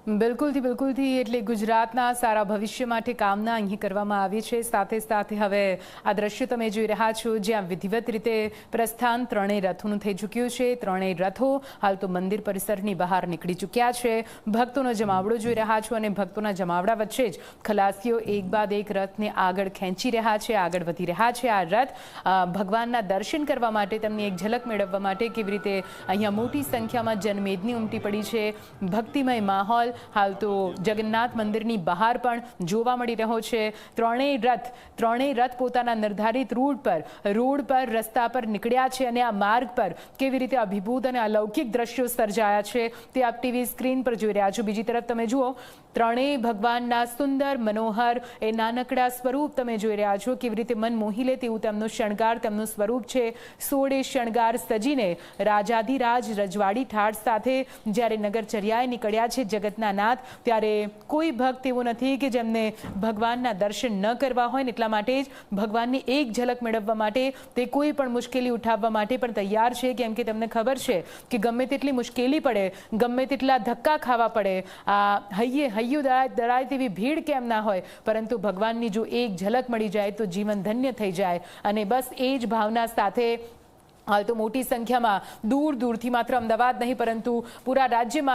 બિલકુલથી બિલકુલથી એટલે ગુજરાતના સારા ભવિષ્ય માટે કામના અહીં કરવામાં આવી છે। સાથે સાથે હવે આ દ્રશ્ય તમે જોઈ રહ્યા છો જ્યાં વિધિવત રીતે પ્રસ્થાન ત્રણેય રથોનું થઈ ચૂક્યું છે। ત્રણેય રથો હાલ તો મંદિર પરિસરની બહાર નીકળી ચૂક્યા છે। ભક્તોનો જમાવડો જોઈ રહ્યા છો અને ભક્તોના જમાવડા વચ્ચે જ ખલાસીઓ એક બાદ એક રથને આગળ ખેંચી રહ્યા છે, આગળ વધી રહ્યા છે। આ રથ ભગવાનના દર્શન કરવા માટે, તેમની એક ઝલક મેળવવા માટે કેવી રીતે અહીંયા મોટી સંખ્યામાં જનમેદની ઉમટી પડી છે। ભક્તિમય માહોલ हाल तो जगन्नाथ मंदिर की बहार पण जोवा मळी रह्यो छे। त्रणेय रथ पोताना निर्धारित रोड पर रस्ता पर निकळ्या छे अने आ मार्ग पर केवी रीते अभिभूत अने अलौकिक दृश्यो सर्जाया छे ते आप टीवी स्क्रीन पर जोई रह्या छो। बीजी तरफ तमे जुओ त्रणेय भगवानना सुंदर मनोहर ए नानकड़ा स्वरूप तमे जोई रह्या छो। केवी रीते मन मोही ले तेवुं तेमनुं शणगार, तेमनुं स्वरूप छे। 16 शणगार सजीने राजाधिराज रजवाड़ी ठाठ साथे ज्यारे नगरचर्याए निकळ्या छे जगतना नाथ, त्यारे कोई भक्त एवो नथी के जेमने भगवानना दर्शन न करवा होय ने, એટલા માટે જ ભગવાનની એક ઝલક મેળવવા માટે તે કોઈ પણ મુશ્કેલી ઉઠાવવા માટે પણ તૈયાર છે। કેમ કે તેમને ખબર છે કે ગમે તેટલી મુશ્કેલી પડે, ગમે તેટલા ધક્કા ખાવા પડે, આ હૈયું દળાય તેવી ભીડ કેમ ના હોય, પરંતુ ભગવાનની જો એક ઝલક મળી જાય તો જીવન ધન્ય થઈ જાય। અને બસ એ જ ભાવના સાથે हाल तो मोटी संख्या में दूर दूर थी मात्र अमदावाद नहीं परंतु पूरा राज्य में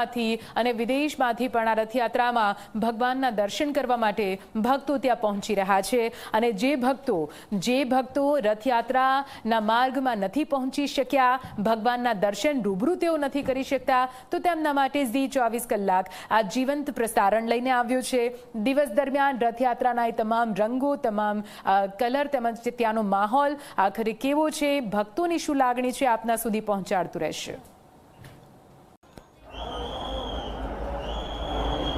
और विदेश में पण आ रथयात्रा में भगवान दर्शन करवा माटे भक्तों त्या पहुंची रहा है। और जे भक्तों रथयात्रा मार्ग में नहीं पहुंची शक्या, भगवान दर्शन रूबरू तेओ नहीं करी शकता, तो तेमना माटे Zee24 कलाक आ जीवंत प्रसारण लईने आव्यो छे। दिवस दरमियान रथयात्रा तमाम रंगों, तमाम कलर तेमज त्यानो माहौल आखरे केवो छे, भक्तों शुं लागणी छे आपना सुधी पहोंचाडतुं रहेशे।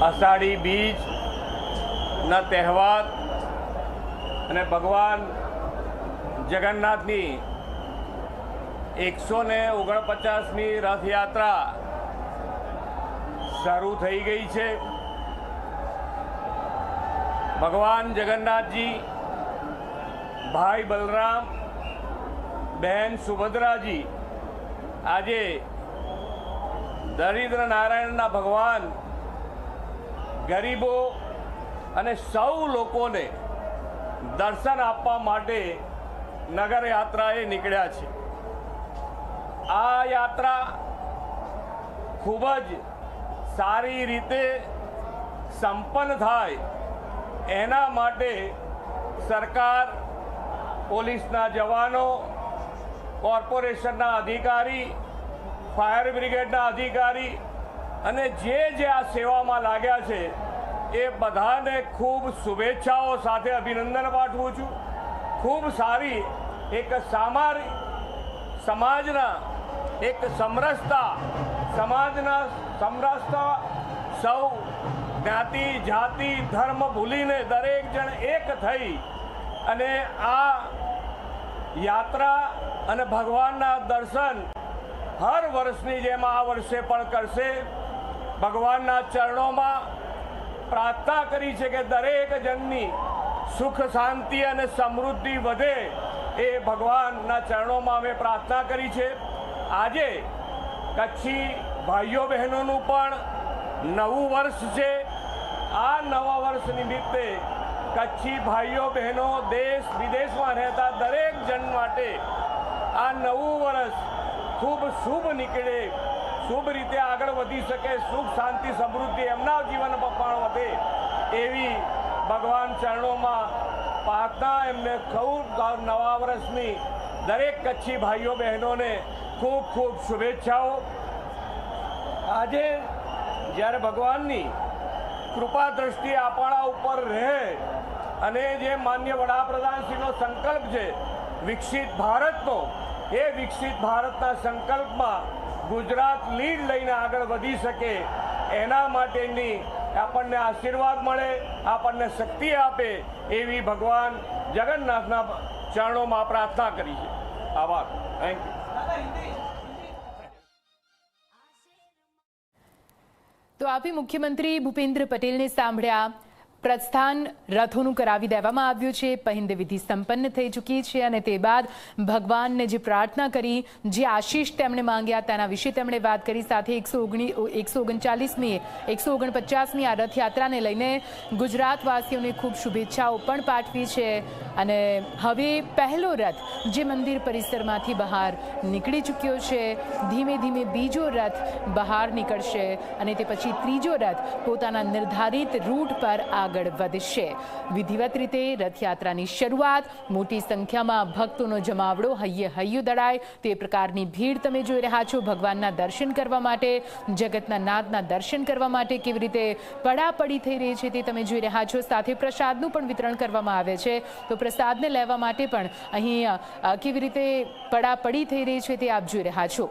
आषाढ़ी बीज ना तहेवार अने भगवान जगन्नाथनी 149મી रथयात्रा शुरू थई गई छे। भगवान जगन्नाथ जी, भाई बलराम, बहन सुभद्रा जी आजे दरिद्र नारायण भगवान गरीबों अने सौ लोकोने दर्शन आपवा माटे नगर यात्राए निकळ्या छे। आ यात्रा खूब ज सारी रीते संपन्न थाय एना माटे सरकार, पोलीसना जवानों, कॉर्पोरेशन अधिकारी, फायर ब्रिगेडना अधिकारी अने जे आ सेवा में लाग्या छे ए बधाने खूब शुभेच्छाओं साथे अभिनंदन पाठवुं छुं। खूब सारी एक समाजना एक समरसता, समाजना समरसता, सौ ज्ञाति जाति धर्म भूलीने दरेक जण एक थई अने आ यात्रा अने भगवानना दर्शन हर वर्षनी जेम आ वर्षे पण करशे। भगवानना चरणों में प्रार्थना करी छे के दरेक जननी सुख शांति अने समृद्धि वधे, ए भगवानना चरणों में अमे प्रार्थना करी छे। आजे कच्छी भाईओ बहनों पण नवुं वर्ष छे। आ नवा वर्ष निमित्ते कच्छी भाईओ बहनों देश विदेश में रहता दरेक जन माटे आ नवुं वर्ष खूब शुभ निकले, शुभ रीते आगळ वधी सके, सुख शांति समृद्धि एमना जीवन में पण वधे एवी भगवान चरणों में प्रार्थना। एमने खूब नवा वर्षनी दरेक कच्छी भाईओ बहनों ने खूब खूब शुभेच्छाओं। आजे ज्यारे भगवाननी कृपा दृष्टि आपणा उपर रहे अने जे मान्य वडाप्रधानश्रीनो संकल्प है विकसित भारतनो, ए विकसित भारतना संकल्प में गुजरात लीड लईने आगळ वधी सके एना माटेनी आपणने आशीर्वाद मळे, आपणने शक्ति आपे एवी भगवान जगन्नाथना चरणों में प्रार्थना करी छे। आभार। Thank you. तो आप ही मुख्यमंत्री भूपेन्द्र पटेल ने सांभळ्या। પ્રસ્થાન રથોનું કરાવી દેવામાં આવ્યું છે, પહિંદ વિધિ સંપન્ન થઈ ચૂકી છે અને તે બાદ ભગવાનને જે પ્રાર્થના કરી, જે આશીષ તેમણે માંગ્યા તેના વિશે તેમણે વાત કરી. સાથે 149મી આ રથયાત્રાને લઈને ગુજરાતવાસીઓને ખૂબ શુભેચ્છાઓ પણ પાઠવી છે. અને હવે પહેલો રથ જે મંદિર પરિસરમાંથી બહાર નીકળી ચૂક્યો છે, ધીમે ધીમે બીજો રથ બહાર નીકળશે અને તે પછી ત્રીજો રથ પોતાના નિર્ધારિત રૂટ પર આગળ વધશે. વિધિવત રીતે રથયાત્રાની શરૂઆત, મોટી સંખ્યામાં ભક્તોનો જમાવડો, હૈયે હૈયું દળાય તે પ્રકારની ભીડ તમે જોઈ રહ્યા છો. ભગવાનના દર્શન કરવા માટે, જગતના નાથના દર્શન કરવા માટે કેવી રીતે પડાપડી થઈ રહી છે તે તમે જોઈ રહ્યા છો. સાથે પ્રસાદનું પણ વિતરણ કરવામાં આવે છે, તો પ્રસાદને લેવા માટે પણ અહીં કેવી રીતે પડાપડી થઈ રહી છે તે આપ જોઈ રહ્યા છો.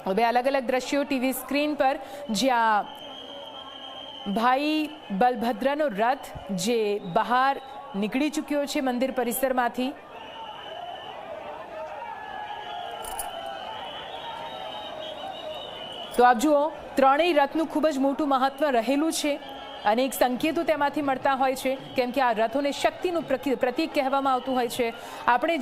હવે અલગ અલગ દ્રશ્યો ટીવી સ્ક્રીન પર, જ્યાં ભાઈ બલભદ્રનો રથ જે બહાર નીકળી ચૂક્યો છે મંદિર પરિસરમાંથી. તો આપ જુઓ, ત્રણેય રથનું ખૂબ જ મોટું મહત્વ રહેલું છે. અનેક સંકેતો તેમાંથી મળતા હોય છે, કેમ કે આ રથોને શક્તિનું પ્રતીક કહેવામાં આવતું હોય છે. આપણે